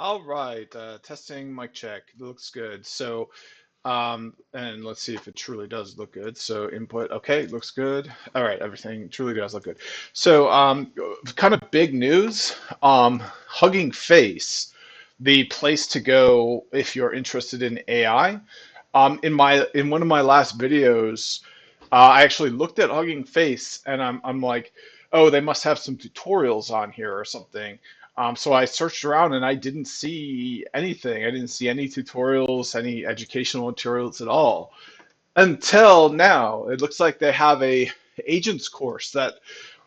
All right, testing mic check. Looks good. So, and let's see if it truly does look good. So input, okay, looks good. All right, everything truly does look good. So, kind of big news. Hugging Face, the place to go if you're interested in AI. In one of my last videos, I actually looked at Hugging Face, and I'm like, oh, they must have some tutorials on here or something. So I searched around and I didn't see anything. I didn't see any tutorials, any educational materials at all until now. It looks like they have a agents course that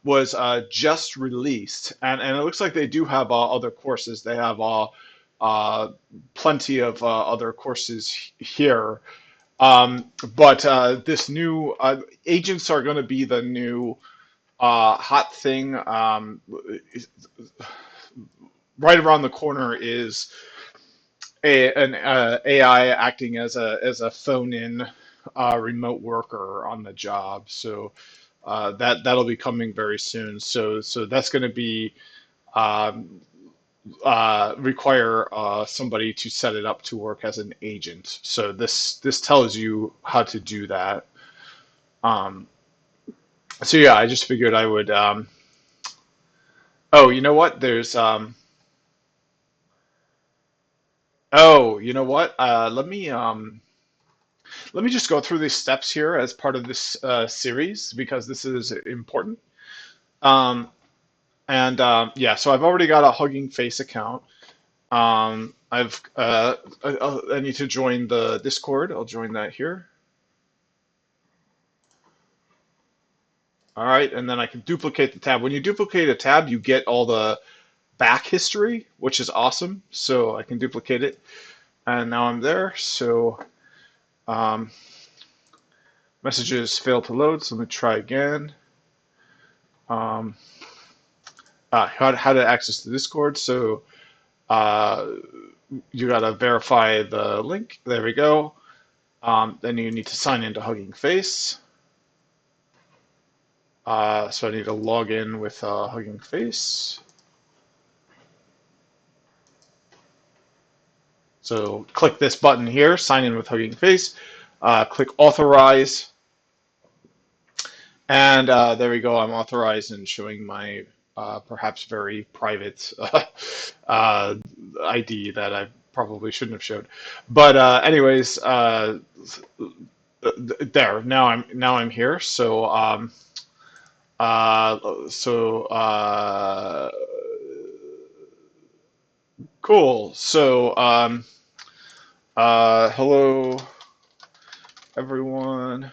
was just released, and it looks like they do have other courses. They have uh, plenty of other courses here. But this new agents are going to be the new hot thing. Right around the corner is an AI acting as a phone-in remote worker on the job. So that'll be coming very soon. So that's going to be um, require somebody to set it up to work as an agent. So this tells you how to do that. Um, so yeah, I just figured I would. Oh, you know what? Oh, you know what? Let me just go through these steps here as part of this series because this is important. Um, yeah, so I've already got a Hugging Face account. I need to join the Discord. I'll join that here. All right, and then I can duplicate the tab. When you duplicate a tab, you get all the back history, which is awesome. So I can duplicate it, and now I'm there. So um, messages failed to load. So let me try again. Um, how to access the Discord. So uh, you got to verify the link. There we go. Then you need to sign into Hugging Face. So I need to log in with Hugging Face. So click this button here, sign in with Hugging Face. Click authorize. And there we go. I'm authorized and showing my perhaps very private ID that I probably shouldn't have showed. But anyways, there. Now I'm here. So cool. So hello everyone.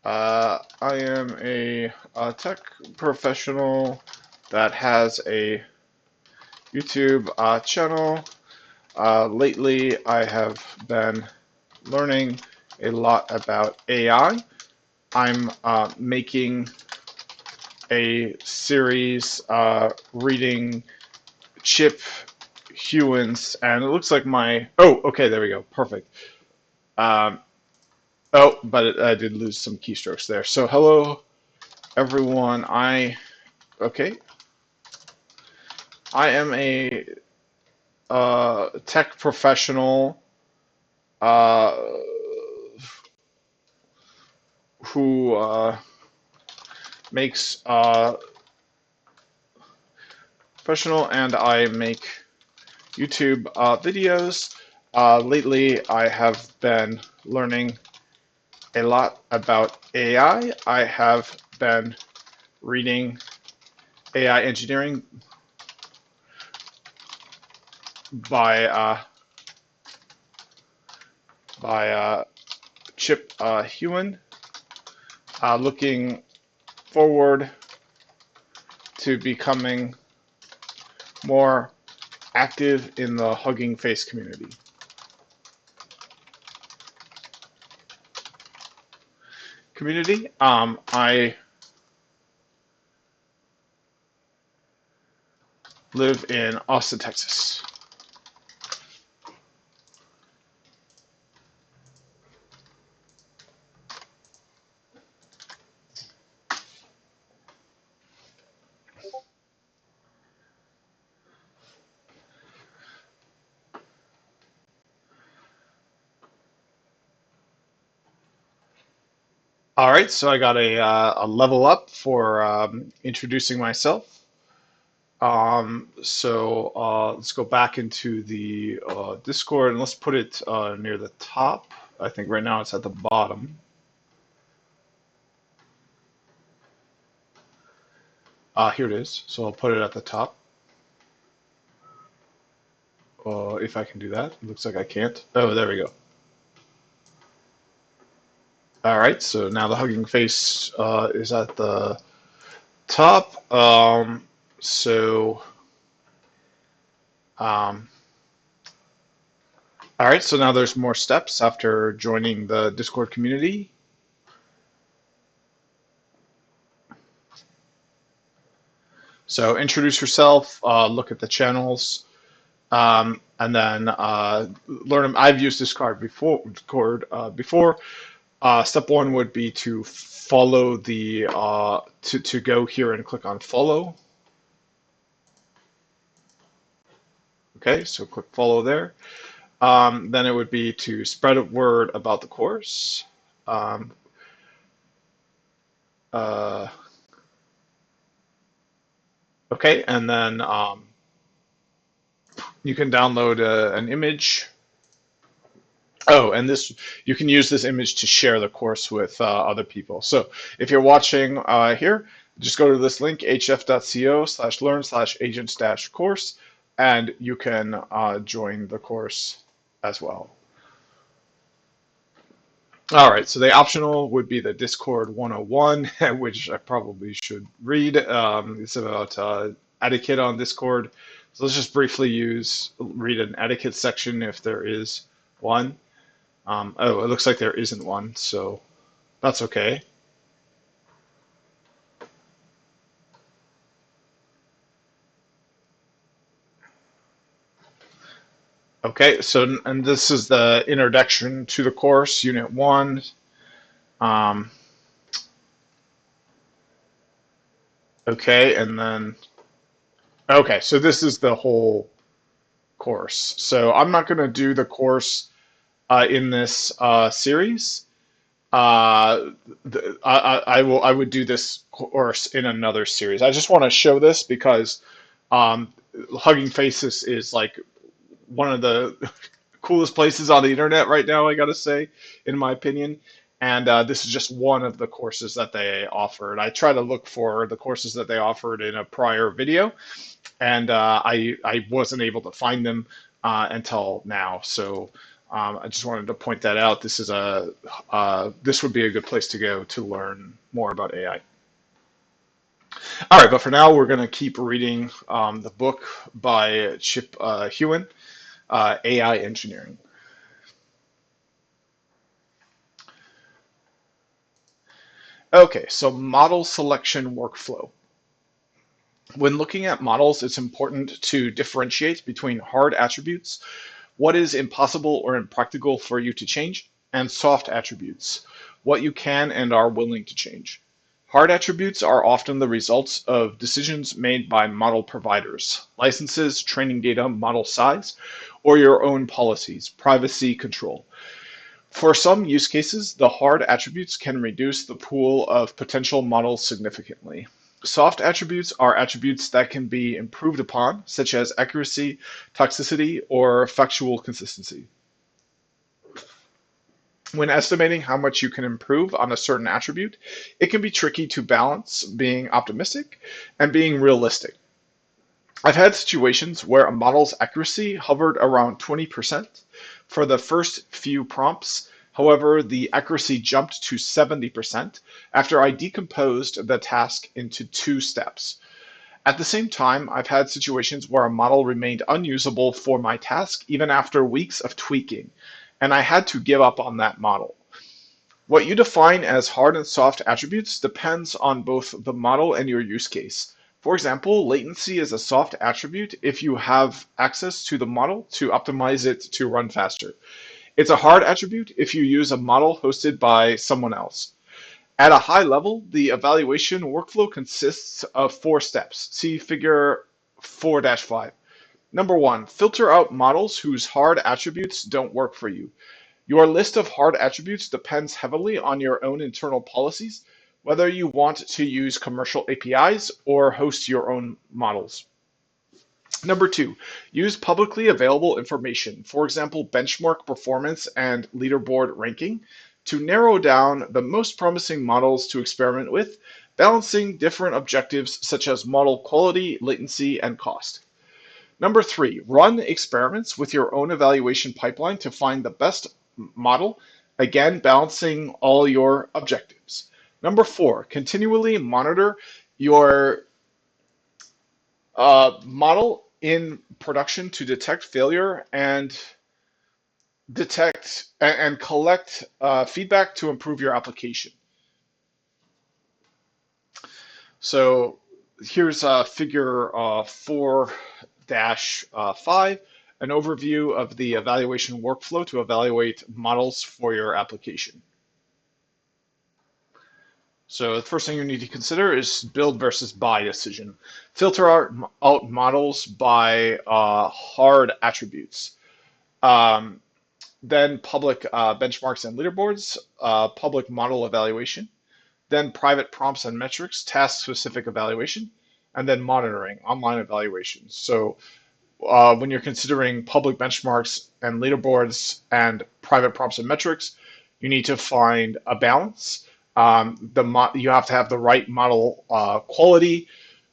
I am a tech professional that has a YouTube channel. Lately, I have been learning a lot about AI. I'm making a series reading Chip Huyen's, and it looks like my. Oh, okay, there we go. Perfect. Um, oh, but I did lose some keystrokes there. So, hello, everyone. Okay. I am a tech professional uh, who makes professional, and I make YouTube videos. Lately, I have been learning a lot about AI. I have been reading AI engineering by by Chip Huyen. Looking forward to becoming more active in the Hugging Face community. I live in Austin, Texas. All right, so I got a level up for introducing myself. Let's go back into the Discord and let's put it near the top. I think right now it's at the bottom. Here it is. So I'll put it at the top. If I can do that. It looks like I can't. Oh, there we go. All right, so now the hugging face is at the top. So, um, all right, so now there's more steps after joining the Discord community. So introduce yourself, look at the channels, and then learn them. I've used this card before. Step one would be to follow the to go here and click on follow. Okay, so click follow there. Then it would be to spread a word about the course. Um, uh, okay, and then you can download an image. Oh, and this you can use this image to share the course with other people. So if you're watching here, just go to this link, hf.co/learn/agents-course, and you can join the course as well. All right, so the optional would be the Discord 101, which I probably should read. It's about etiquette on Discord. So let's just briefly read an etiquette section if there is one. Oh, it looks like there isn't one, so that's okay. Okay, so and this is the introduction to the course, Unit 1. Um, okay, and then, okay, so this is the whole course. So I'm not going to do the course in this series. I would do this course in another series. I just want to show this because um, Hugging Faces is like one of the coolest places on the internet right now, I gotta say, in my opinion. And this is just one of the courses that they offered. I try to look for the courses that they offered in a prior video, and I wasn't able to find them until now. So I just wanted to point that out. This would be a good place to go to learn more about AI. All right, but for now, we're going to keep reading the book by Chip Huyen, AI Engineering. Okay, so model selection workflow. When looking at models, it's important to differentiate between hard attributes, what is impossible or impractical for you to change, and soft attributes, what you can and are willing to change. Hard attributes are often the results of decisions made by model providers, licenses, training data, model size, or your own policies, privacy control. For some use cases, the hard attributes can reduce the pool of potential models significantly. Soft attributes are attributes that can be improved upon, such as accuracy, toxicity, or factual consistency. When estimating how much you can improve on a certain attribute, it can be tricky to balance being optimistic and being realistic. I've had situations where a model's accuracy hovered around 20% for the first few prompts. However, the accuracy jumped to 70% after I decomposed the task into two steps. At the same time, I've had situations where a model remained unusable for my task even after weeks of tweaking, and I had to give up on that model. What you define as hard and soft attributes depends on both the model and your use case. For example, latency is a soft attribute if you have access to the model to optimize it to run faster. It's a hard attribute if you use a model hosted by someone else. At a high level, the evaluation workflow consists of 4 steps. See figure 4-5. Number 1, filter out models whose hard attributes don't work for you. Your list of hard attributes depends heavily on your own internal policies, whether you want to use commercial APIs or host your own models. Number two, use publicly available information, for example, benchmark performance and leaderboard ranking, to narrow down the most promising models to experiment with, balancing different objectives such as model quality, latency, and cost. Number three, run experiments with your own evaluation pipeline to find the best model, again, balancing all your objectives. Number four, continually monitor your model in production to detect failure and collect feedback to improve your application. So here's figure 4-5, an overview of the evaluation workflow to evaluate models for your application. So the first thing you need to consider is build versus buy decision. Filter out models by hard attributes. Then public benchmarks and leaderboards, public model evaluation, then private prompts and metrics, task-specific evaluation, and then monitoring, online evaluations. So when you're considering public benchmarks and leaderboards and private prompts and metrics, you need to find a balance. You have to have the right model quality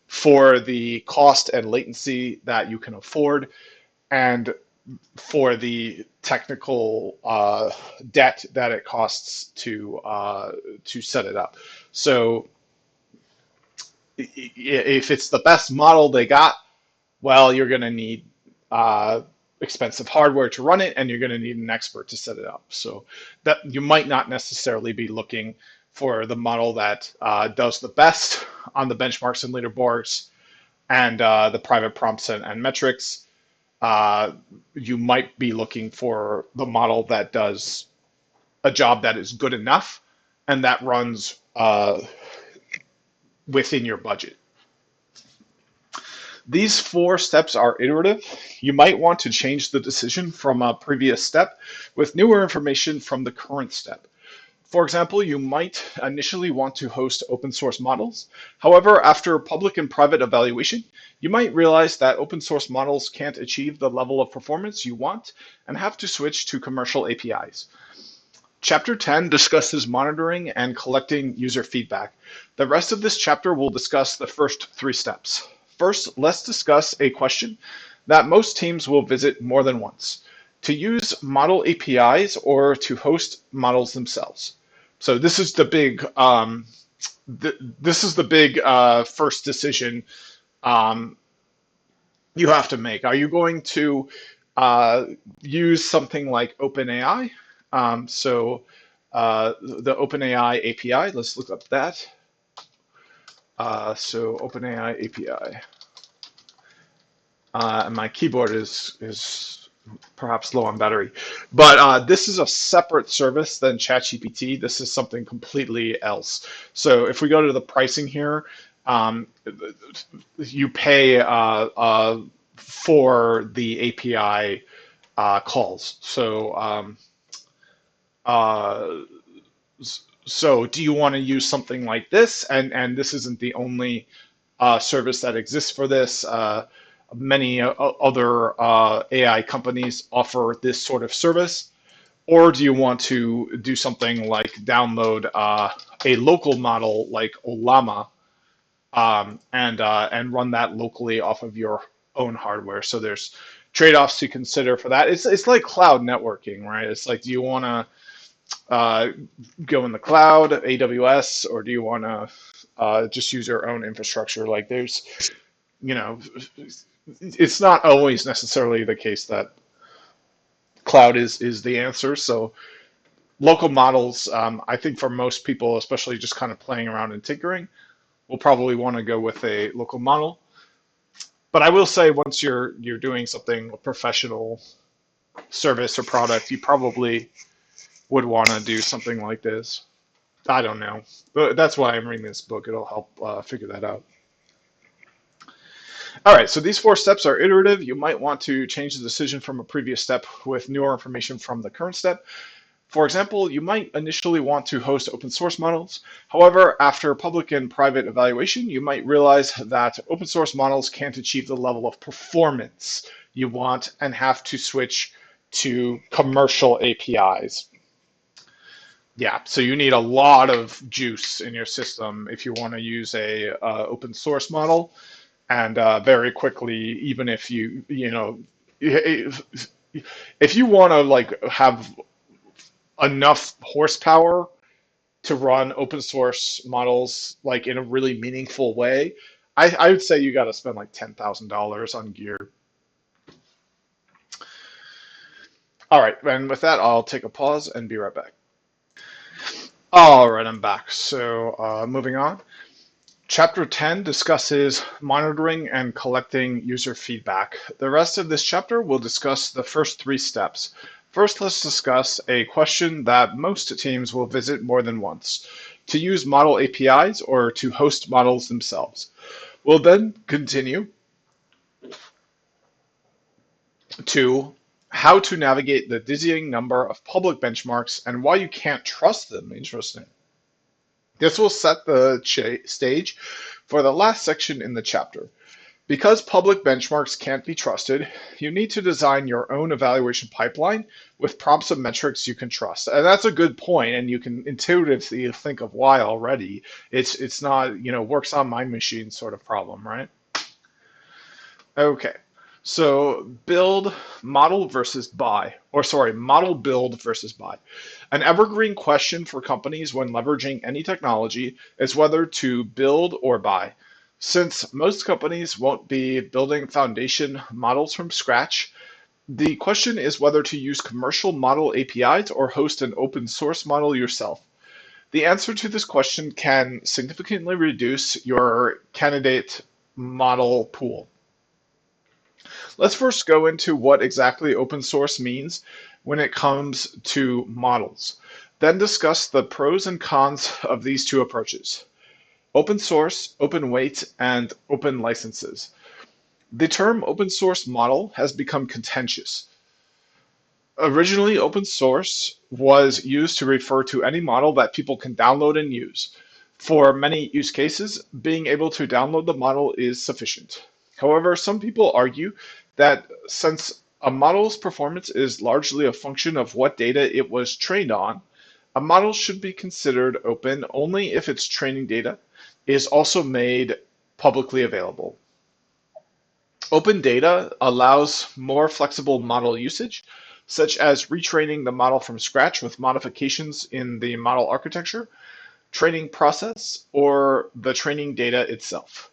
for the cost and latency that you can afford, and for the technical debt that it costs to set it up. So if it's the best model they got, well, you're going to need expensive hardware to run it, and you're going to need an expert to set it up. So that you might not necessarily be looking for the model that does the best on the benchmarks and leaderboards and the private prompts and metrics. You might be looking for the model that does a job that is good enough and that runs within your budget. These 4 steps are iterative. You might want to change the decision from a previous step with newer information from the current step. For example, you might initially want to host open source models. However, after public and private evaluation, you might realize that open source models can't achieve the level of performance you want and have to switch to commercial APIs. Chapter 10 discusses monitoring and collecting user feedback. The rest of this chapter will discuss the first 3 steps. First, let's discuss a question that most teams will visit more than once: to use model APIs or to host models themselves. So this is the big first decision you have to make. Are you going to use something like OpenAI? The OpenAI API, let's look up that. So OpenAI API. And my keyboard is perhaps low on battery. But this is a separate service than ChatGPT. This is something completely else. So if we go to the pricing here, you pay for the API calls. So do you want to use something like this? And this isn't the only service that exists for this. Many other AI companies offer this sort of service. Or do you want to do something like download a local model like Ollama and run that locally off of your own hardware? So there's trade-offs to consider for that. It's like cloud networking, right? It's like, do you want to go in the cloud, AWS, or do you want to just use your own infrastructure? Like there's, it's not always necessarily the case that cloud is the answer. So local models, I think for most people, especially just kind of playing around and tinkering, will probably want to go with a local model. But I will say, once you're doing something, a professional service or product, you probably would want to do something like this. I don't know. But that's why I'm reading this book. It'll help figure that out. All right, so these 4 steps are iterative. You might want to change the decision from a previous step with newer information from the current step. For example, you might initially want to host open source models. However, after public and private evaluation, you might realize that open source models can't achieve the level of performance you want and have to switch to commercial APIs. Yeah, so you need a lot of juice in your system if you want to use a open source model, and very quickly, even if if you want to like have enough horsepower to run open source models like in a really meaningful way, I would say you got to spend like $10,000 on gear. All right, and with that, I'll take a pause and be right back. All right, I'm back. So moving on. Chapter 10 discusses monitoring and collecting user feedback. The rest of this chapter will discuss the first three steps. First, let's discuss a question that most teams will visit more than once: to use model APIs or to host models themselves. We'll then continue to how to navigate the dizzying number of public benchmarks and why you can't trust them. Interesting. This will set the stage for the last section in the chapter. Because public benchmarks can't be trusted, you need to design your own evaluation pipeline with prompts and metrics you can trust. And that's a good point, and you can intuitively think of why already. It's not, works on my machine sort of problem, right? Okay. So build, model versus buy, or sorry, model build versus buy. An evergreen question for companies when leveraging any technology is whether to build or buy. Since most companies won't be building foundation models from scratch, the question is whether to use commercial model APIs or host an open source model yourself. The answer to this question can significantly reduce your candidate model pool. Let's first go into what exactly open source means when it comes to models, then discuss the pros and cons of these two approaches: open source, open weight, and open licenses. The term open source model has become contentious. Originally, open source was used to refer to any model that people can download and use. For many use cases, being able to download the model is sufficient. However, some people argue that since a model's performance is largely a function of what data it was trained on, a model should be considered open only if its training data is also made publicly available. Open data allows more flexible model usage, such as retraining the model from scratch with modifications in the model architecture, training process, or the training data itself.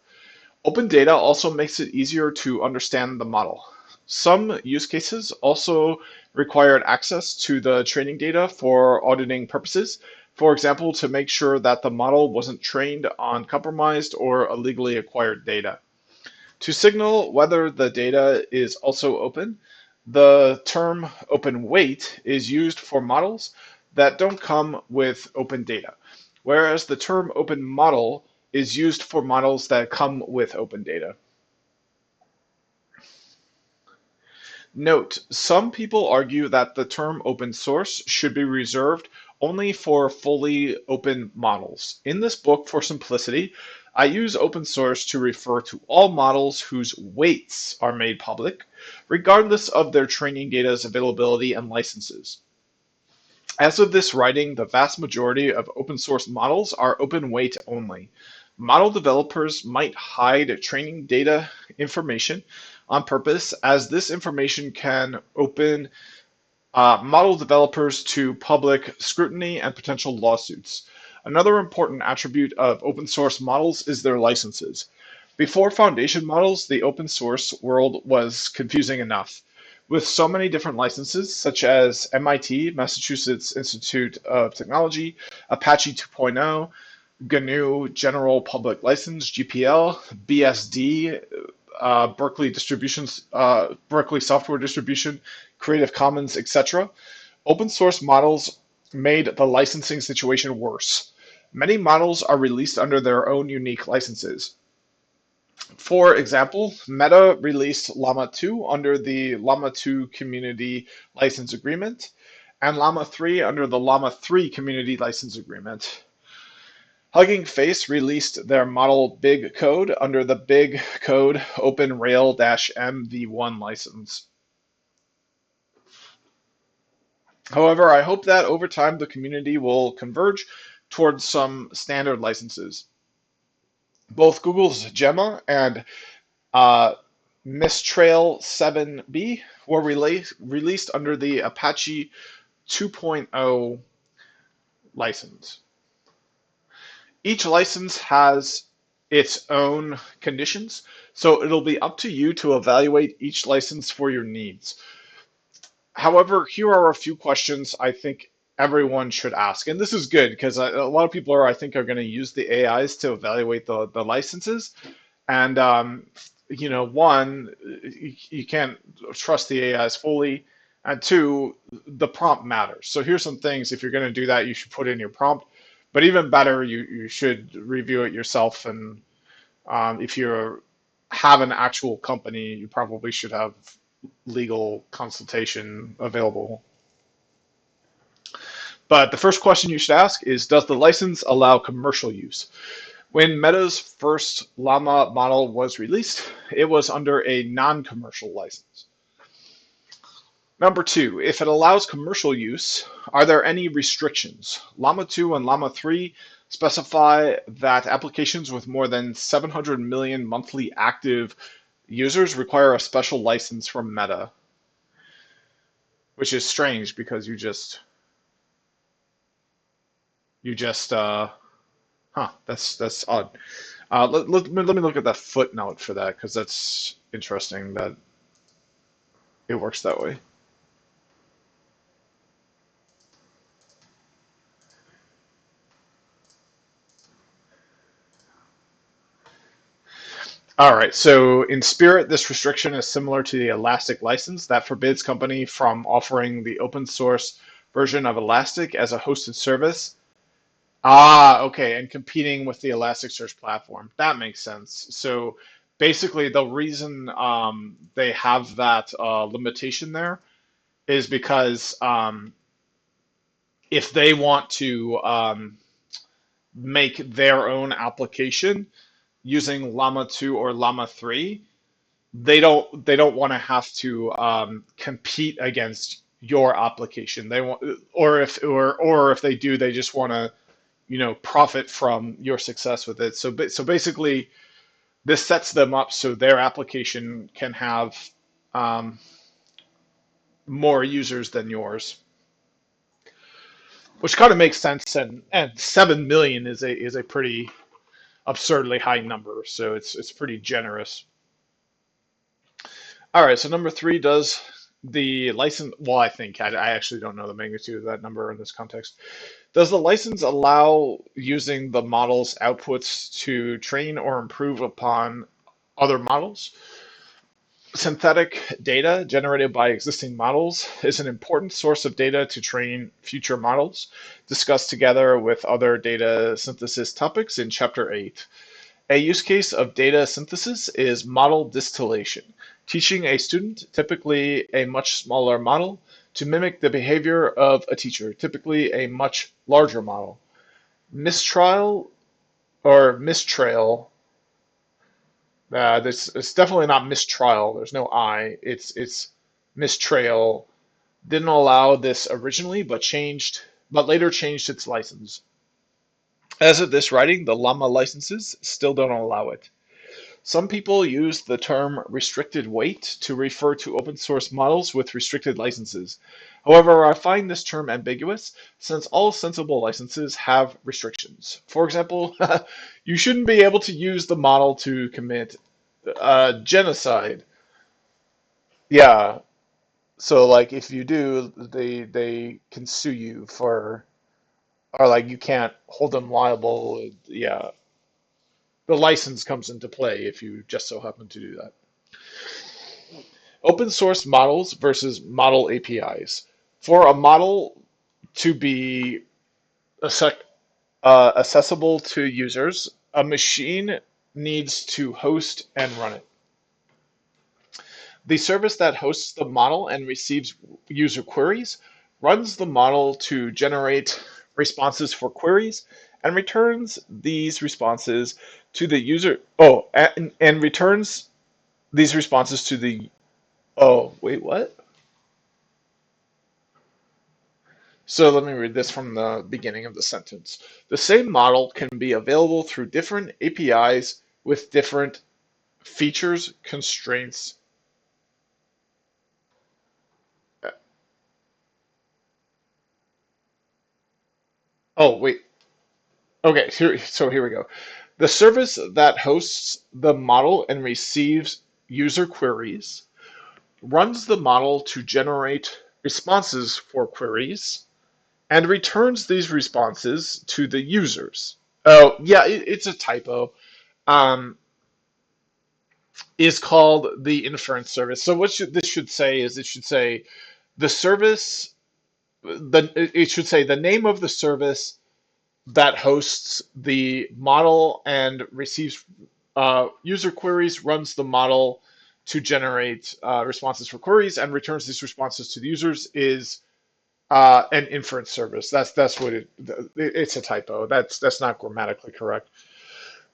Open data also makes it easier to understand the model. Some use cases also required access to the training data for auditing purposes, for example, to make sure that the model wasn't trained on compromised or illegally acquired data. To signal whether the data is also open, the term open weight is used for models that don't come with open data, whereas the term open model is used for models that come with open data. Note, some people argue that the term open source should be reserved only for fully open models. In this book, for simplicity, I use open source to refer to all models whose weights are made public, regardless of their training data's availability and licenses. As of this writing, the vast majority of open source models are open weight only. Model developers might hide training data information on purpose, as this information can open model developers to public scrutiny and potential lawsuits. Another important attribute of open source models is their licenses. Before foundation models, the open source world was confusing enough. With so many different licenses, such as MIT, Massachusetts Institute of Technology, Apache 2.0, GNU General Public License, GPL, BSD, Berkeley Software Distribution, Creative Commons, etc. Open source models made the licensing situation worse. Many models are released under their own unique licenses. For example, Meta released Llama 2 under the Llama 2 Community License Agreement, and Llama 3 under the Llama 3 Community License Agreement. Hugging Face released their model Big Code under the Big Code Open Rail-M v1 license. However, I hope that over time the community will converge towards some standard licenses. Both Google's Gemma and uh, Mistral 7B were released under the Apache 2.0 license. Each license has its own conditions, so it'll be up to you to evaluate each license for your needs. However, here are a few questions I think everyone should ask. And this is good because a lot of people I think, are going to use the AIs to evaluate the licenses. And, one, you can't trust the AIs fully. And two, the prompt matters. So here's some things, if you're going to do that, you should put in your prompt. But even better, you should review it yourself. And if you have an actual company, you probably should have legal consultation available. But the first question you should ask is, does the license allow commercial use? When Meta's first Llama model was released, it was under a non-commercial license. Number two, if it allows commercial use, are there any restrictions? Llama 2 and Llama 3 specify that applications with more than 700 million monthly active users require a special license from Meta, which is strange because that's odd. Let me look at that footnote for that because that's interesting that it works that way. All right, so in spirit, this restriction is similar to the Elastic license that forbids company from offering the open source version of Elastic as a hosted service. Ah, okay, and competing with the Elasticsearch platform. That makes sense. So basically, the reason they have that limitation there is because if they want to make their own application using Llama 2 or Llama 3, they don't want to have to compete against your application. They want, or if they do, they just want to profit from your success with it. So basically, this sets them up so their application can have um, more users than yours, which kind of makes sense. And 7 million is a pretty absurdly high number, so it's pretty generous. All right, so number three, does the license, well, I actually don't know the magnitude of that number in this context. Does the license allow using the model's outputs to train or improve upon other models? Synthetic data generated by existing models is an important source of data to train future models, discussed together with other data synthesis topics in Chapter 8. A use case of data synthesis is model distillation, teaching a student, typically a much smaller model, to mimic the behavior of a teacher, typically a much larger model. Mistrial or mistrail, this it's definitely not mistrial. There's no I. It's mistrail. Didn't allow this originally, but later changed its license. As of this writing, the Llama licenses still don't allow it. Some people use the term restricted weight to refer to open source models with restricted licenses. However, I find this term ambiguous since all sensible licenses have restrictions. For example, you shouldn't be able to use the model to commit genocide. Yeah, so like if you do, they can sue you for, or like you can't hold them liable. Yeah, the license comes into play if you just so happen to do that. Open source models versus model APIs. For a model to be accessible to users, a machine needs to host and run it. The service that hosts the model and receives user queries runs the model to generate responses for queries, and returns these responses to the user. Oh, and returns these responses to the. Oh, wait, what? So let me read this from the beginning of the sentence. The same model can be available through different APIs with different features, constraints. Oh, wait. Okay, so here we go. The service that hosts the model and receives user queries runs the model to generate responses for queries and returns these responses to the users. Oh, yeah, it's a typo. Um, is called the inference service. So what this should say is it should say the service, it should say the name of the service that hosts the model and receives user queries, runs the model to generate responses for queries, and returns these responses to the users is an inference service. That's what it's a typo. That's not grammatically correct.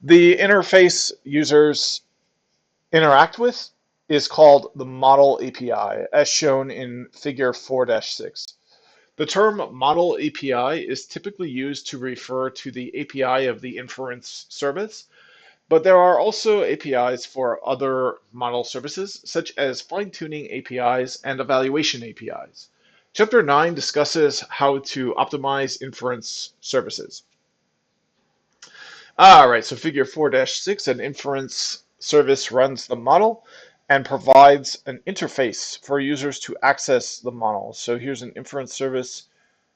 The interface users interact with is called the model API, as shown in figure 4-6. The term model API is typically used to refer to the API of the inference service, but there are also APIs for other model services, such as fine-tuning APIs and evaluation APIs. Chapter 9 discusses how to optimize inference services. All right, so figure 4-6, an inference service runs the model and provides an interface for users to access the model. So here's an inference service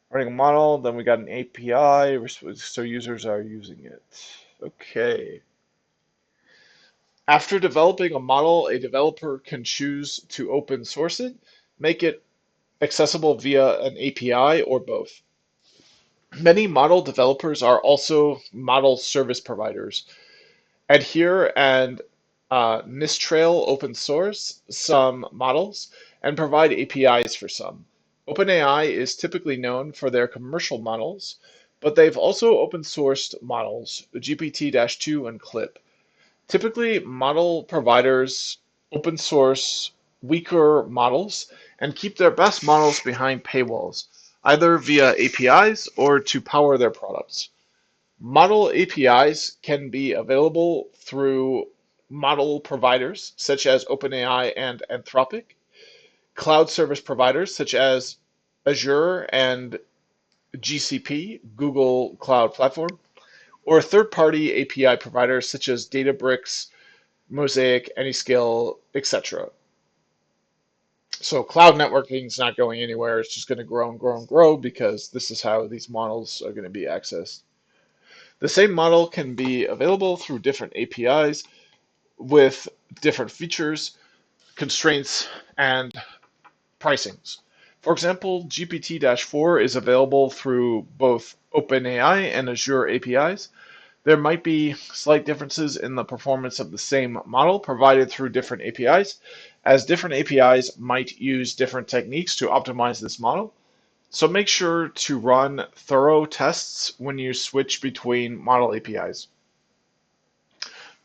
running a model, then we got an API, so users are using it. Okay. After developing a model, a developer can choose to open source it, make it accessible via an API, or both. Many model developers are also model service providers. Adhere and mistrail open source some models and provide APIs for some. OpenAI is typically known for their commercial models, but they've also open sourced models, GPT-2 and Clip. Typically, model providers open source weaker models and keep their best models behind paywalls, either via APIs or to power their products. Model APIs can be available through model providers such as OpenAI and Anthropic, cloud service providers such as Azure and GCP, Google Cloud Platform, or third-party API providers such as Databricks, Mosaic, Anyscale, etc. So cloud networking is not going anywhere. It's just going to grow and grow and grow because this is how these models are going to be accessed. The same model can be available through different APIs with different features, constraints, and pricings. For example, GPT-4 is available through both OpenAI and Azure APIs. There might be slight differences in the performance of the same model provided through different APIs, as different APIs might use different techniques to optimize this model. So make sure to run thorough tests when you switch between model APIs.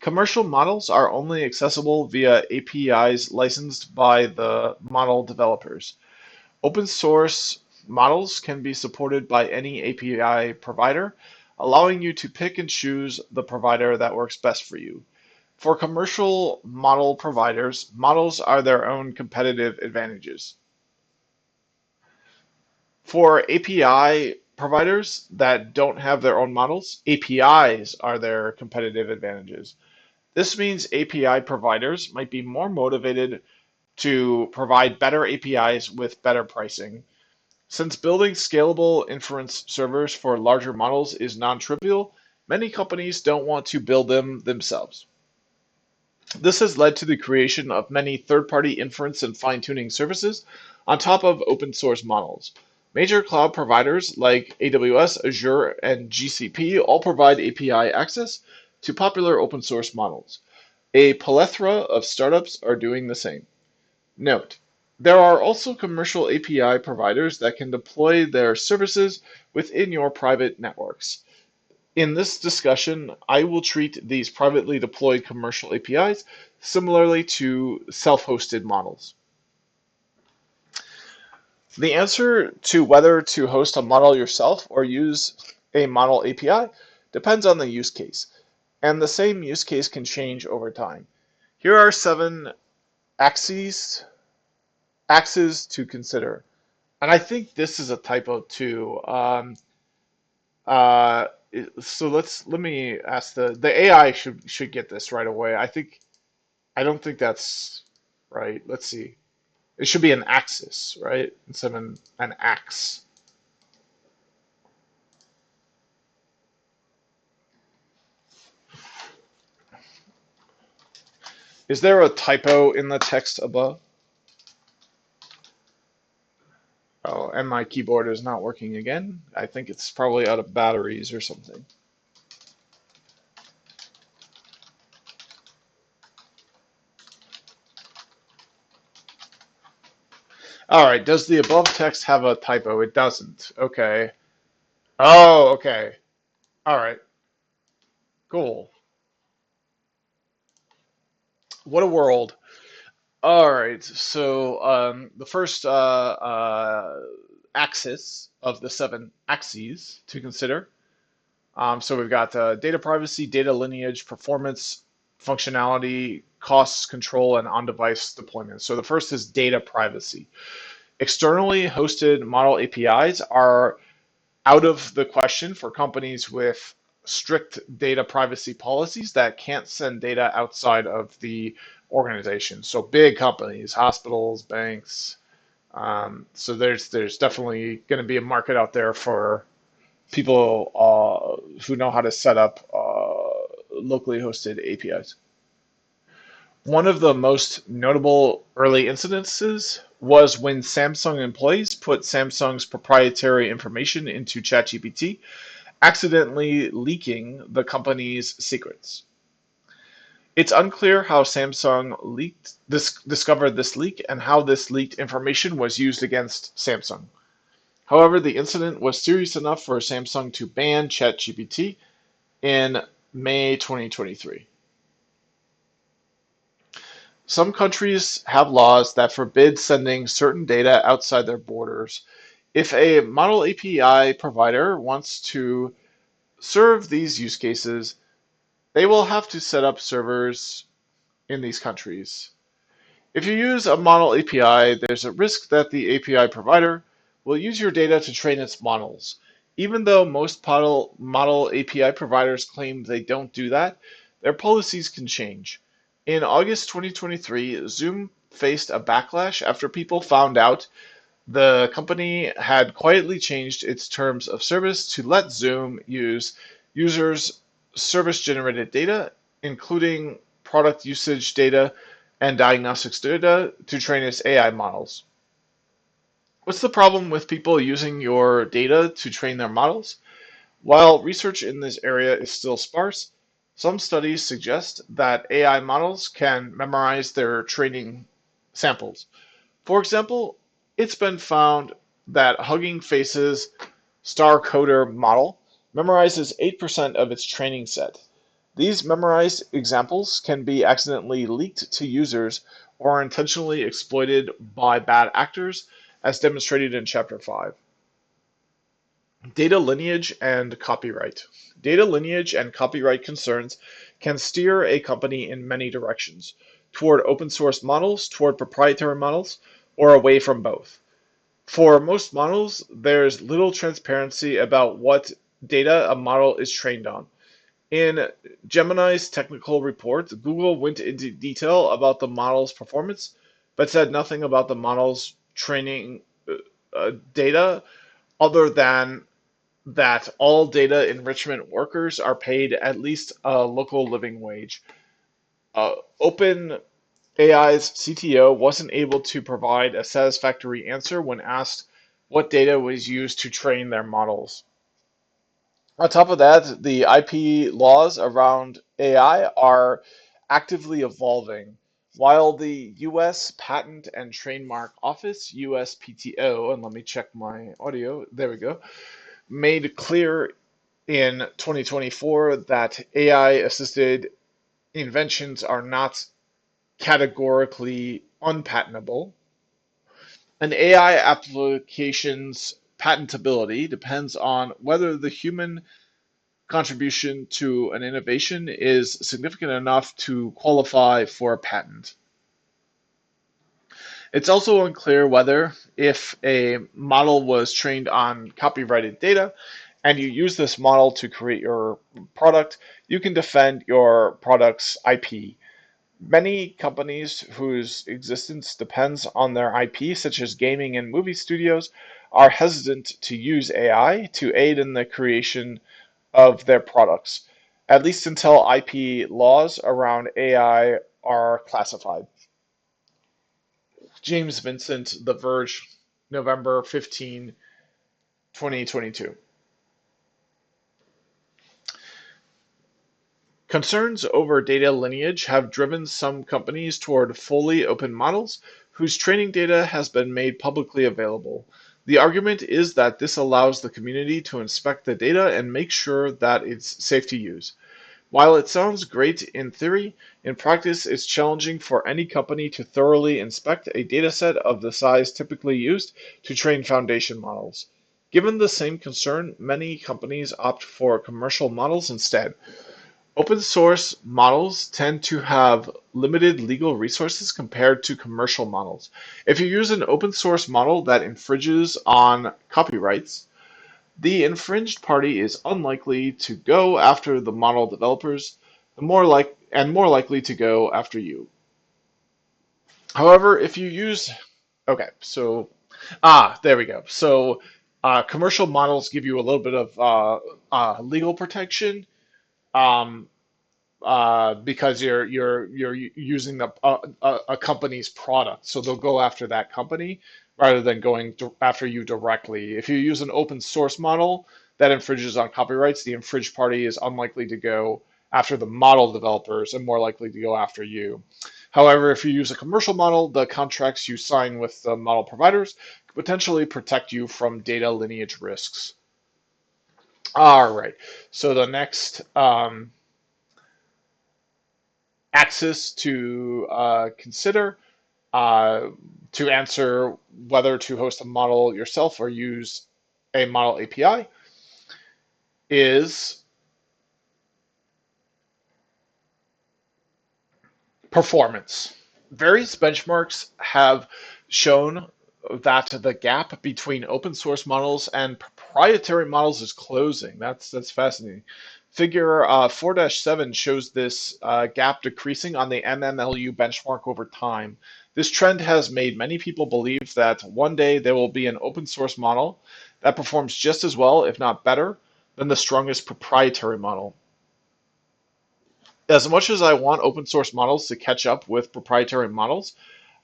Commercial models are only accessible via APIs licensed by the model developers. Open source models can be supported by any API provider, allowing you to pick and choose the provider that works best for you. For commercial model providers, models are their own competitive advantages. For API providers that don't have their own models, APIs are their competitive advantages. This means API providers might be more motivated to provide better APIs with better pricing. Since building scalable inference servers for larger models is non-trivial, many companies don't want to build them themselves. This has led to the creation of many third-party inference and fine-tuning services on top of open source models. Major cloud providers like AWS, Azure, and GCP all provide API access to popular open source models. A plethora of startups are doing the same. Note: There are also commercial API providers that can deploy their services within your private networks. In this discussion, I will treat these privately deployed commercial APIs similarly to self-hosted models. The answer to whether to host a model yourself or use a model API depends on the use case, and the same use case can change over time. Here are seven axes axes to consider. And I think this is a typo too. Uh, so let me ask the AI should get this right away. I don't think that's right. Let's see. It should be an axis, right? Instead of an axe. Is there a typo in the text above? Oh, and my keyboard is not working again. I think it's probably out of batteries or something. All right, does the above text have a typo? It doesn't. Okay. Oh, okay. All right. Cool. What a world. All right. So the first axis of the seven axes to consider. So we've got data privacy, data lineage, performance, functionality, costs, control, and on-device deployment. So the first is data privacy. Externally hosted model APIs are out of the question for companies with strict data privacy policies that can't send data outside of the organization. So big companies, hospitals, banks. So there's definitely going to be a market out there for people who know how to set up locally hosted APIs. One of the most notable early incidences was when Samsung employees put Samsung's proprietary information into ChatGPT, accidentally leaking the company's secrets. It's unclear how Samsung discovered this leak and how this leaked information was used against Samsung. However, the incident was serious enough for Samsung to ban ChatGPT in May 2023. Some countries have laws that forbid sending certain data outside their borders. If a model API provider wants to serve these use cases, they will have to set up servers in these countries. If you use a model API, there's a risk that the API provider will use your data to train its models. Even though most model API providers claim they don't do that, their policies can change. In August 2023, Zoom faced a backlash after people found out the company had quietly changed its terms of service to let Zoom use users' service generated data, including product usage data and diagnostics data, to train its AI models. What's the problem with people using your data to train their models? While research in this area is still sparse, some studies suggest that AI models can memorize their training samples. For example, it's been found that Hugging Face's Star Coder model memorizes 8% of its training set. These memorized examples can be accidentally leaked to users or intentionally exploited by bad actors, as demonstrated in Chapter 5. Data lineage and copyright. Data lineage and copyright concerns can steer a company in many directions, toward open source models, toward proprietary models, or away from both. For most models, there's little transparency about what data a model is trained on. In Gemini's technical report, Google went into detail about the model's performance, but said nothing about the model's training data other than that all data enrichment workers are paid at least a local living wage. Open AI's CTO wasn't able to provide a satisfactory answer when asked what data was used to train their models. On top of that, the IP laws around AI are actively evolving. While the U.S. Patent and Trademark Office, USPTO, and let me check my audio, there we go, made clear in 2024 that AI assisted inventions are not categorically unpatentable. An AI application's patentability depends on whether the human contribution to an innovation is significant enough to qualify for a patent. It's also unclear whether, if a model was trained on copyrighted data and you use this model to create your product, you can defend your product's IP. Many companies whose existence depends on their IP, such as gaming and movie studios, are hesitant to use AI to aid in the creation of their products, at least until IP laws around AI are classified. James Vincent, The Verge, November 15, 2022. Concerns over data lineage have driven some companies toward fully open models whose training data has been made publicly available. The argument is that this allows the community to inspect the data and make sure that it's safe to use. While it sounds great in theory, in practice it's challenging for any company to thoroughly inspect a dataset of the size typically used to train foundation models. Given the same concern, many companies opt for commercial models instead. Open source models tend to have limited legal resources compared to commercial models. If you use an open source model that infringes on copyrights, the infringed party is unlikely to go after the model developers, more likely to go after you. However, if you use okay, so there we go. So commercial models give you a little bit of legal protection. Um, because you're using a company's product, so they'll go after that company rather than going after you directly. If you use an open source model that infringes on copyrights, the infringed party is unlikely to go after the model developers and more likely to go after you. However, if you use a commercial model, the contracts you sign with the model providers could potentially protect you from data lineage risks. All right. So the next axis to consider uh, to answer whether to host a model yourself or use a model API is performance. Various benchmarks have shown that the gap between open source models and proprietary models is closing. That's fascinating. Figure 4-7 shows this gap decreasing on the MMLU benchmark over time. This trend has made many people believe that one day there will be an open source model that performs just as well, if not better, than the strongest proprietary model. As much as I want open source models to catch up with proprietary models,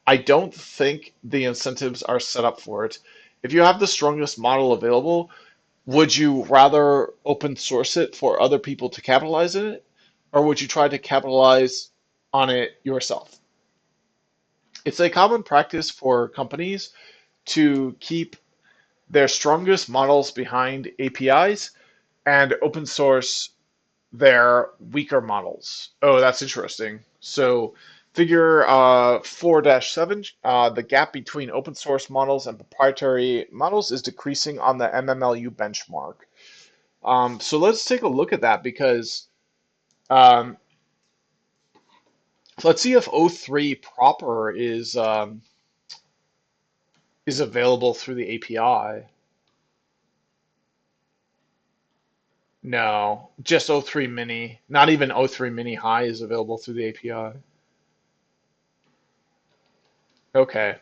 I don't think the incentives are set up for it. If you have the strongest model available, would you rather open source it for other people to capitalize in it, or would you try to capitalize on it yourself? It's a common practice for companies to keep their strongest models behind APIs and open source their weaker models. Oh, that's interesting. So figure 4-7, the gap between open source models and proprietary models is decreasing on the MMLU benchmark. So let's take a look at that because um, let's see if O3 proper is available through the API. No, just O3 mini. Not even O3 mini high is available through the API. Okay,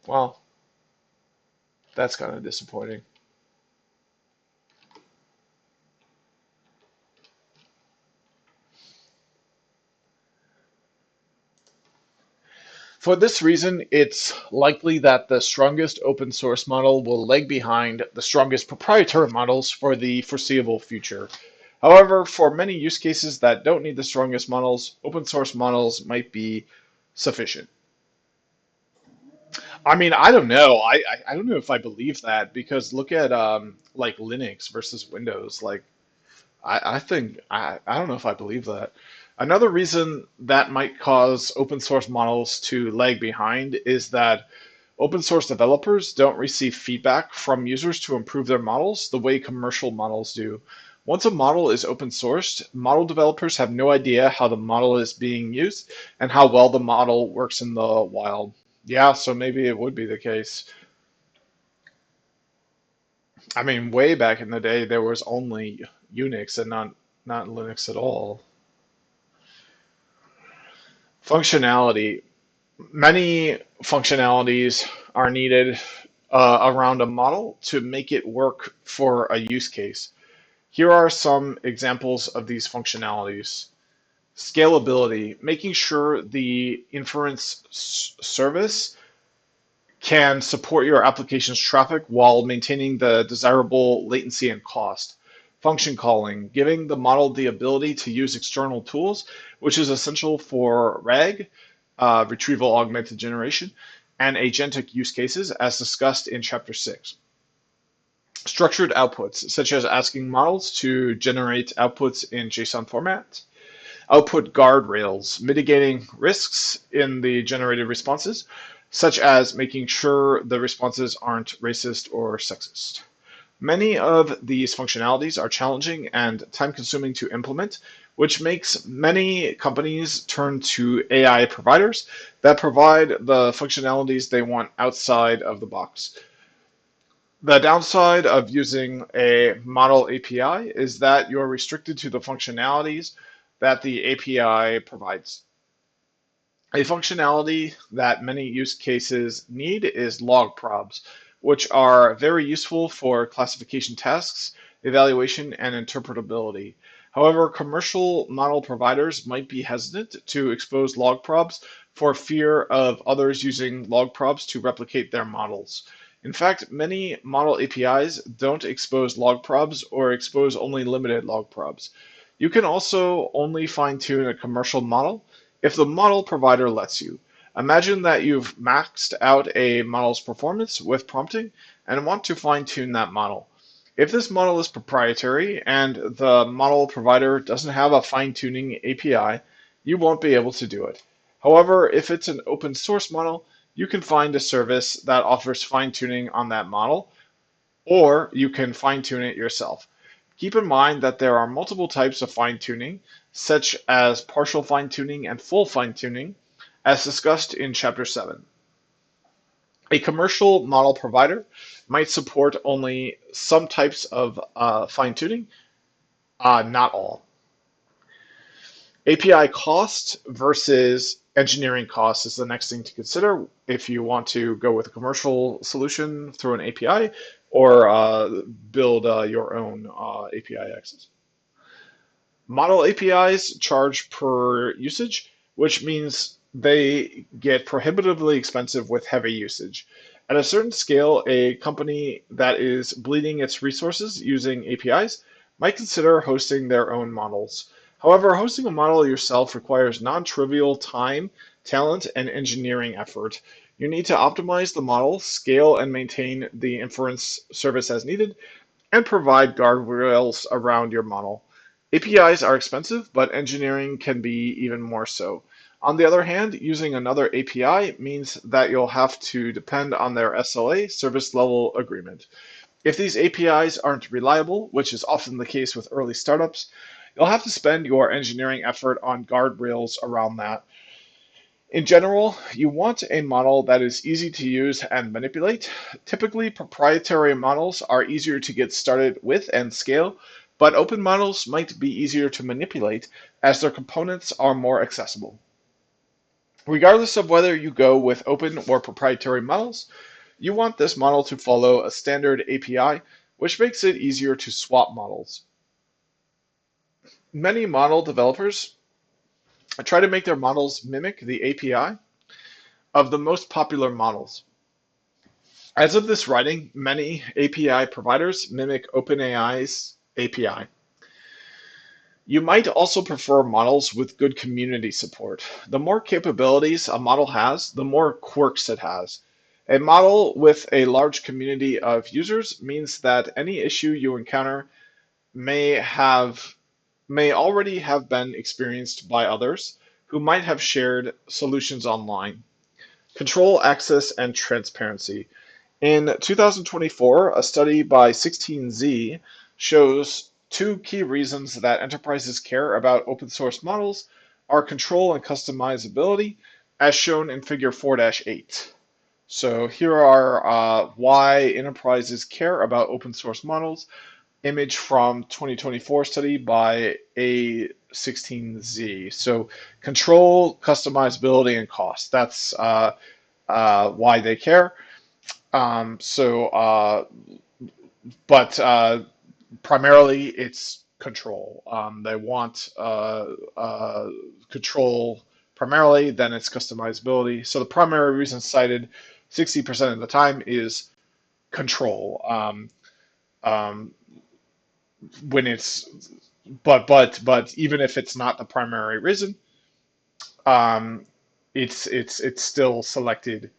well, that's kind of disappointing. For this reason, it's likely that the strongest open source model will lag behind the strongest proprietary models for the foreseeable future. However, for many use cases that don't need the strongest models, open source models might be sufficient. I mean, I don't know. I don't know if I believe that because look at like Linux versus Windows. Like I think I don't know if I believe that. Another reason that might cause open source models to lag behind is that open source developers don't receive feedback from users to improve their models the way commercial models do. Once a model is open sourced, model developers have no idea how the model is being used and how well the model works in the wild. Yeah, so maybe it would be the case. I mean, way back in the day, there was only Unix and not Linux at all. Functionality. Many functionalities are needed around a model to make it work for a use case. Here are some examples of these functionalities. Scalability, making sure the inference service can support your application's traffic while maintaining the desirable latency and cost. Function calling, giving the model the ability to use external tools, which is essential for RAG, retrieval augmented generation, and agentic use cases, as discussed in Chapter 6. Structured outputs, such as asking models to generate outputs in JSON format. Output guardrails, mitigating risks in the generated responses, such as making sure the responses aren't racist or sexist. Many of these functionalities are challenging and time-consuming to implement, which makes many companies turn to AI providers that provide the functionalities they want outside of the box. The downside of using a model API is that you're restricted to the functionalities that the API provides. A functionality that many use cases need is log probs, which are very useful for classification tasks, evaluation, and interpretability. However, commercial model providers might be hesitant to expose log probs for fear of others using log probs to replicate their models. In fact, many model APIs don't expose log probs or expose only limited log probs. You can also only fine-tune a commercial model if the model provider lets you. Imagine that you've maxed out a model's performance with prompting and want to fine-tune that model. If this model is proprietary and the model provider doesn't have a fine-tuning API, you won't be able to do it. However, if it's an open source model, you can find a service that offers fine-tuning on that model, or you can fine-tune it yourself. Keep in mind that there are multiple types of fine-tuning, such as partial fine-tuning and full fine-tuning, as discussed in Chapter 7. A commercial model provider might support only some types of fine-tuning, not all. API cost versus engineering cost is the next thing to consider if you want to go with a commercial solution through an API or build your own API access. Model APIs charge per usage, which means they get prohibitively expensive with heavy usage. At a certain scale, a company that is bleeding its resources using APIs might consider hosting their own models. However, hosting a model yourself requires non-trivial time, talent, and engineering effort. You need to optimize the model, scale and maintain the inference service as needed, and provide guardrails around your model. APIs are expensive, but engineering can be even more so. On the other hand, using another API means that you'll have to depend on their SLA, service level agreement. If these APIs aren't reliable, which is often the case with early startups, you'll have to spend your engineering effort on guardrails around that. In general, you want a model that is easy to use and manipulate. Typically, proprietary models are easier to get started with and scale, but open models might be easier to manipulate as their components are more accessible. Regardless of whether you go with open or proprietary models, you want this model to follow a standard API, which makes it easier to swap models. Many model developers try to make their models mimic the API of the most popular models. As of this writing, many API providers mimic OpenAI's API. You might also prefer models with good community support. The more capabilities a model has, the more quirks it has. A model with a large community of users means that any issue you encounter may have may already have been experienced by others who might have shared solutions online. Control, access, and transparency. In 2024, a study by 16Z shows two key reasons that enterprises care about open source models are control and customizability, as shown in Figure 4-8. So here are why enterprises care about open source models. Image from 2024 study by A16Z. So control, customizability, and cost. That's why they care. Um, so, uh, but primarily it's control. They want control primarily, then it's customizability. So the primary reason cited 60% of the time is control. Um, when it's but even if it's not the primary reason, um, it's still selected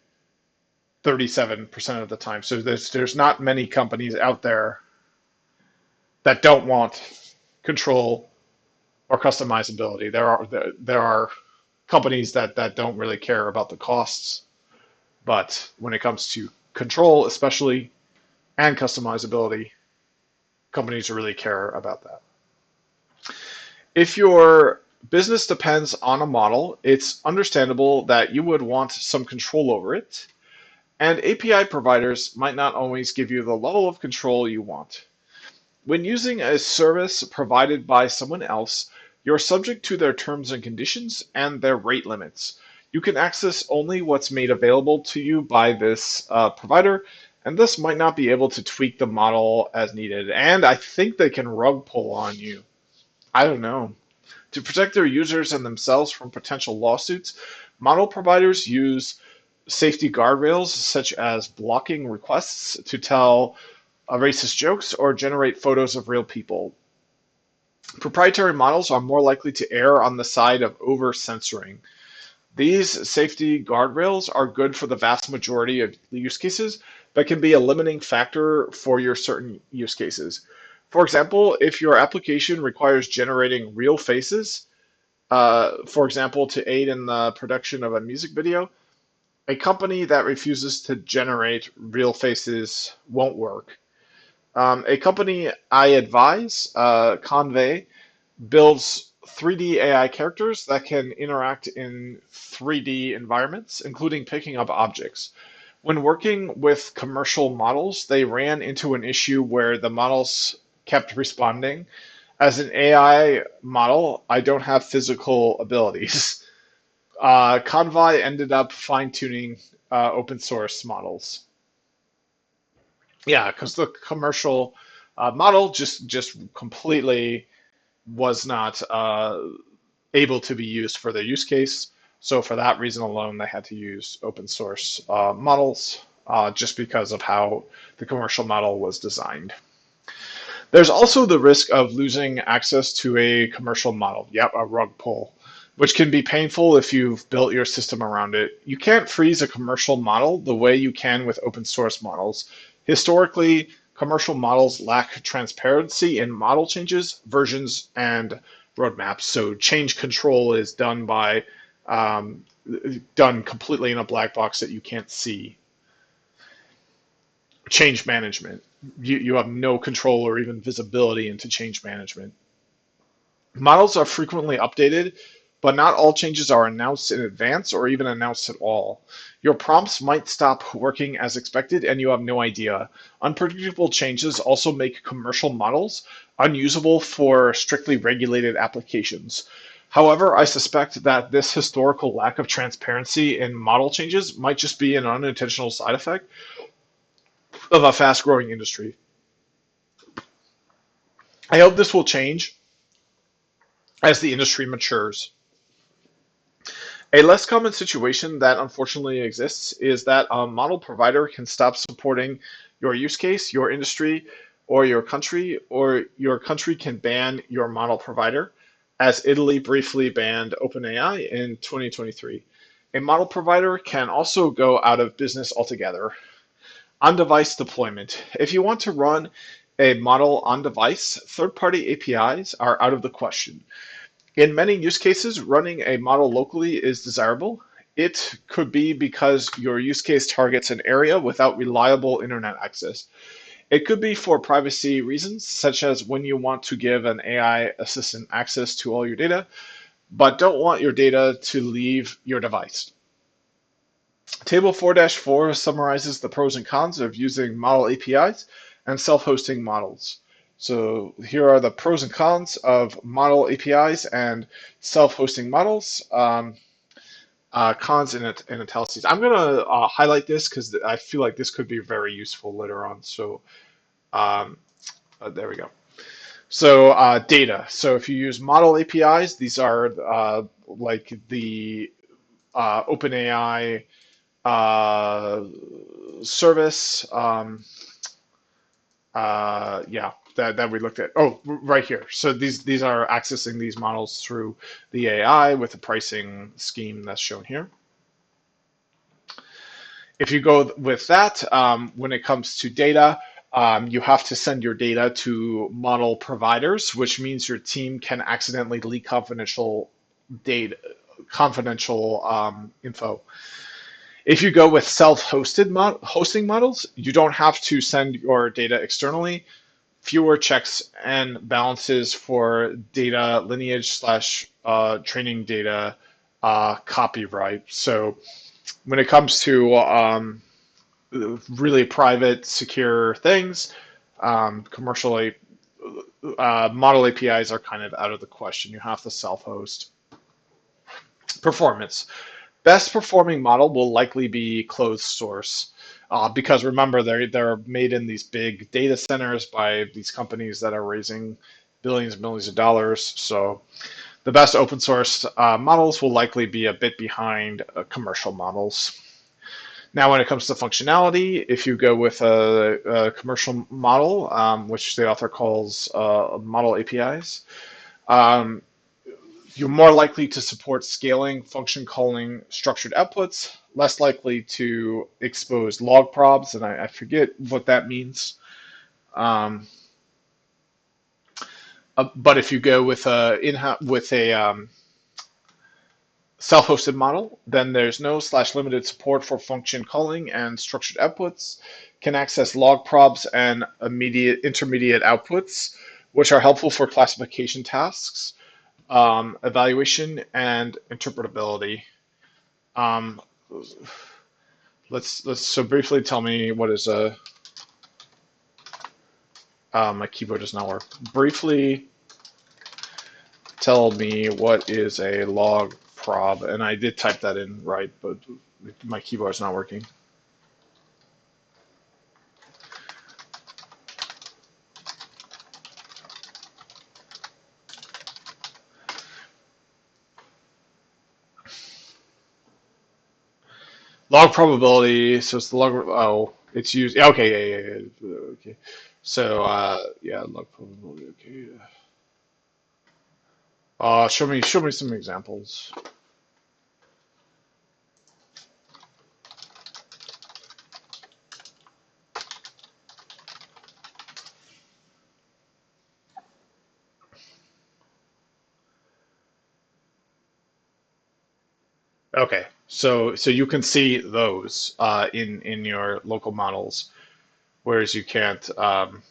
37% of the time. So there's not many companies out there that don't want control or customizability. There are companies that don't really care about the costs, but when it comes to control, especially, and customizability, companies really care about that. If your business depends on a model, it's understandable that you would want some control over it, and API providers might not always give you the level of control you want. When using a service provided by someone else, you're subject to their terms and conditions and their rate limits. You can access only what's made available to you by this provider, and thus might not be able to tweak the model as needed. And I think they can rug pull on you. I don't know. To protect their users and themselves from potential lawsuits, model providers use safety guardrails such as blocking requests to tell racist jokes or generate photos of real people. Proprietary models are more likely to err on the side of over censoring. These safety guardrails are good for the vast majority of use cases, but can be a limiting factor for your certain use cases. For example, if your application requires generating real faces, for example, to aid in the production of a music video, a company that refuses to generate real faces won't work. A company I advise, Convey, builds 3D AI characters that can interact in 3D environments, including picking up objects. When working with commercial models, they ran into an issue where the models kept responding. As an AI model, I don't have physical abilities. Convai ended up fine-tuning open source models. Yeah, because the commercial model just completely was not able to be used for their use case. So for that reason alone, they had to use open source models just because of how the commercial model was designed. There's also the risk of losing access to a commercial model. Yep, a rug pull, which can be painful if you've built your system around it. You can't freeze a commercial model the way you can with open source models. Historically, commercial models lack transparency in model changes, versions, and roadmaps. So change control is um, done completely in a black box that you can't see. Change management. You have no control or even visibility into change management. Models are frequently updated, but not all changes are announced in advance or even announced at all. Your prompts might stop working as expected and you have no idea. Unpredictable changes also make commercial models unusable for strictly regulated applications. However, I suspect that this historical lack of transparency in model changes might just be an unintentional side effect of a fast growing industry. I hope this will change as the industry matures. A less common situation that unfortunately exists is that a model provider can stop supporting your use case, your industry, or your country can ban your model provider, as Italy briefly banned OpenAI in 2023. A model provider can also go out of business altogether. On-device deployment. If you want to run a model on device, third-party APIs are out of the question. In many use cases, running a model locally is desirable. It could be because your use case targets an area without reliable internet access. It could be for privacy reasons, such as when you want to give an AI assistant access to all your data, but don't want your data to leave your device. Table 4-4 summarizes the pros and cons of using model APIs and self-hosting models. So here are the pros and cons of model APIs and self-hosting models. Cons in italics. I'm going to highlight this because I feel like this could be very useful later on. So um, there we go. So data. So if you use model APIs, these are like the OpenAI uh, service. Yeah, that we looked at. Oh, right here. So these are accessing these models through the AI with the pricing scheme that's shown here. If you go with that, when it comes to data, you have to send your data to model providers, which means your team can accidentally leak confidential data, confidential info. If you go with self-hosted hosting models, you don't have to send your data externally. Fewer checks and balances for data lineage slash training data copyright. So when it comes to really private, secure things, commercially model APIs are kind of out of the question. You have to self-host. Performance. Best performing model will likely be closed source. Because remember, they're made in these big data centers by these companies that are raising billions and millions of dollars. So the best open source models will likely be a bit behind commercial models. Now, when it comes to functionality, if you go with a commercial model, which the author calls model APIs, um, you're more likely to support scaling, function calling, structured outputs, less likely to expose log probs, and I forget what that means. Um, but if you go with a self-hosted model, then there's no slash limited support for function calling and structured outputs, can access log probs and intermediate outputs, which are helpful for classification tasks, evaluation, and interpretability. Um, let's so briefly tell me what is a my keyboard does not work. Briefly tell me what is a log prob, and I did type that in right, but my keyboard's not working. Log probability, so it's the log. Oh, it's used. Yeah, okay, yeah. Okay. So yeah, log probability. Okay. Show me some examples. Okay, so you can see those in your local models, whereas you can't. Um,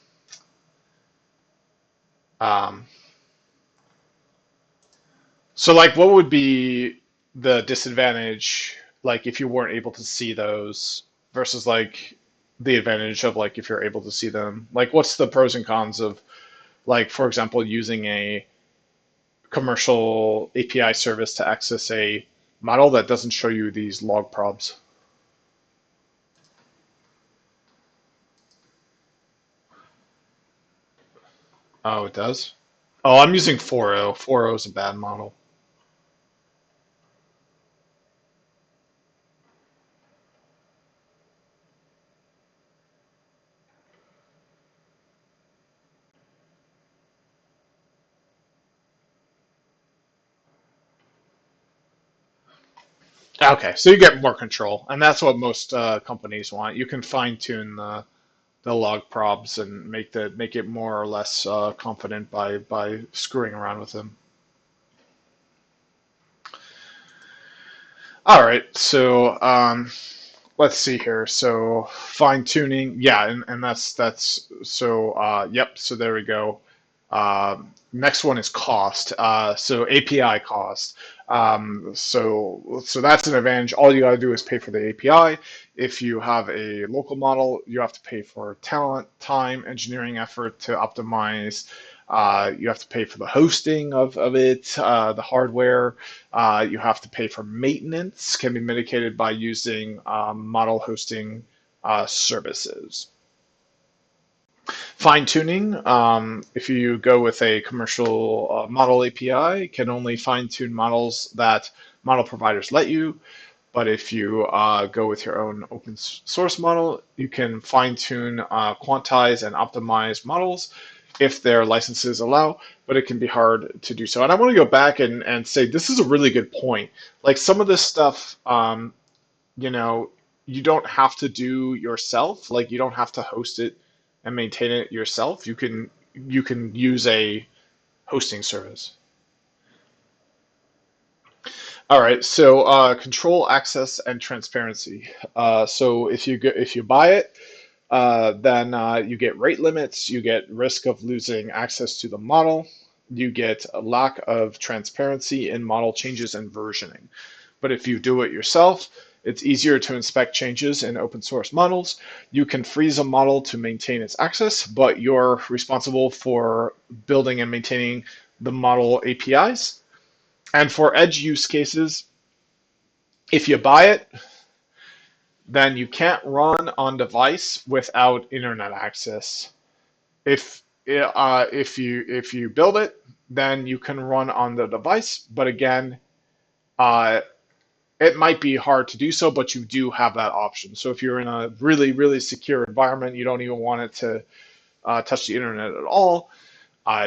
so like, what would be the disadvantage, like if you weren't able to see those versus like the advantage of like if you're able to see them? Like, what's the pros and cons of like, for example, using a commercial API service to access a model that doesn't show you these log probs? Oh, it does? Oh, I'm using 4.0. 4.0 is a bad model. Okay, so you get more control, and that's what most companies want. You can fine tune the log probs and make it more or less confident by screwing around with them. All right, so let's see here. So fine tuning, yeah, and that's so yep. So there we go. Next one is cost. So API cost. So that's an advantage. All you got to do is pay for the API. If you have a local model, you have to pay for talent, time, engineering effort to optimize. You have to pay for the hosting of it, the hardware. You have to pay for maintenance, can be mitigated by using model hosting services. Fine tuning, if you go with a commercial model API, can only fine tune models that model providers let you. But if you go with your own open source model, you can fine tune, quantize, and optimize models if their licenses allow, but it can be hard to do so. And I want to go back and say this is a really good point. Like some of this stuff, you know, you don't have to do yourself. Like you don't have to host it and maintain it yourself. You can use a hosting service. All right, so control access and transparency. So if you buy it, then you get rate limits, you get risk of losing access to the model, you get a lack of transparency in model changes and versioning. But if you do it yourself, it's easier to inspect changes in open source models. You can freeze a model to maintain its access, but you're responsible for building and maintaining the model APIs. And for edge use cases, if you buy it, then you can't run on device without internet access. If you build it, then you can run on the device. But again, uh, it might be hard to do so, but you do have that option. So if you're in a really secure environment, you don't even want it to touch the internet at all,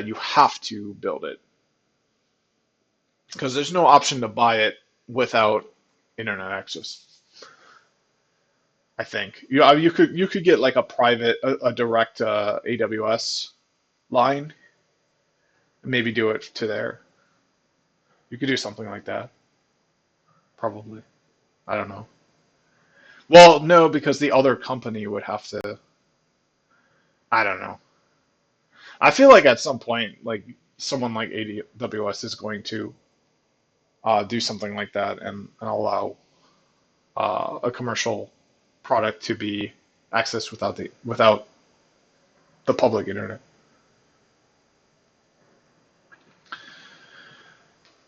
you have to build it because there's no option to buy it without internet access. I think you could get like a private a direct AWS line, maybe do it to there. You could do something like that, probably. I don't know. Well, no, because the other company would have to. I don't know. I feel like at some point, like someone like AWS is going to do something like that and allow a commercial product to be accessed without the public internet.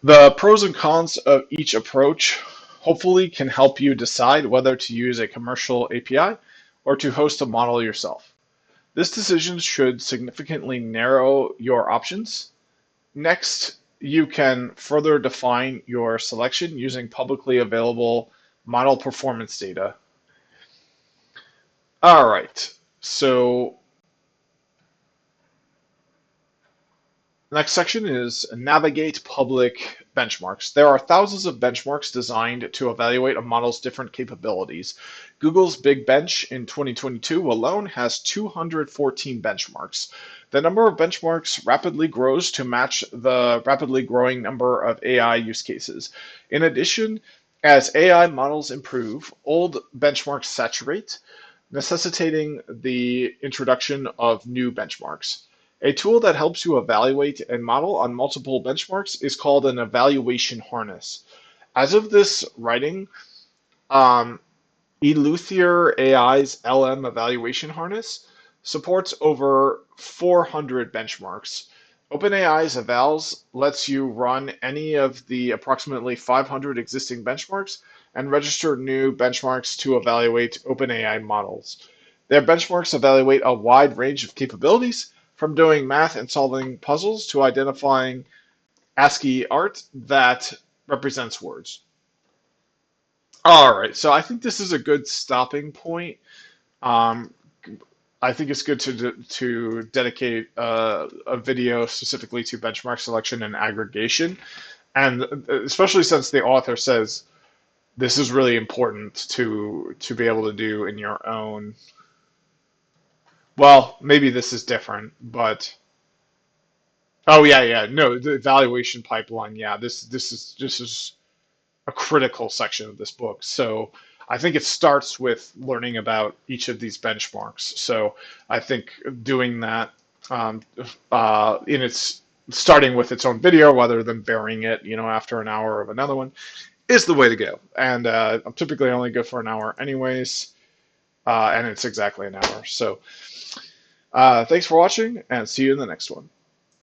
The pros and cons of each approach hopefully can help you decide whether to use a commercial API or to host a model yourself. This decision should significantly narrow your options. Next, you can further define your selection using publicly available model performance data. All right, so next section is navigate public benchmarks. There are thousands of benchmarks designed to evaluate a model's different capabilities. Google's Big Bench in 2022 alone has 214 benchmarks. The number of benchmarks rapidly grows to match the rapidly growing number of AI use cases. In addition, as AI models improve, old benchmarks saturate, necessitating the introduction of new benchmarks. A tool that helps you evaluate and model on multiple benchmarks is called an evaluation harness. As of this writing, um, Eleuther AI's LM evaluation harness supports over 400 benchmarks. OpenAI's evals lets you run any of the approximately 500 existing benchmarks and register new benchmarks to evaluate OpenAI models. Their benchmarks evaluate a wide range of capabilities, from doing math and solving puzzles to identifying ASCII art that represents words. All right, so I think this is a good stopping point. Um, I think it's good to dedicate a video specifically to benchmark selection and aggregation, and especially since the author says this is really important to be able to do in your own. Well, maybe this is different, but oh yeah, yeah. No, the evaluation pipeline. Yeah, this is a critical section of this book. So I think it starts with learning about each of these benchmarks. So I think doing that um, in its starting with its own video rather than burying it, after an hour of another one is the way to go. And I'm typically only good for an hour anyways, and it's exactly an hour. So thanks for watching, and see you in the next one.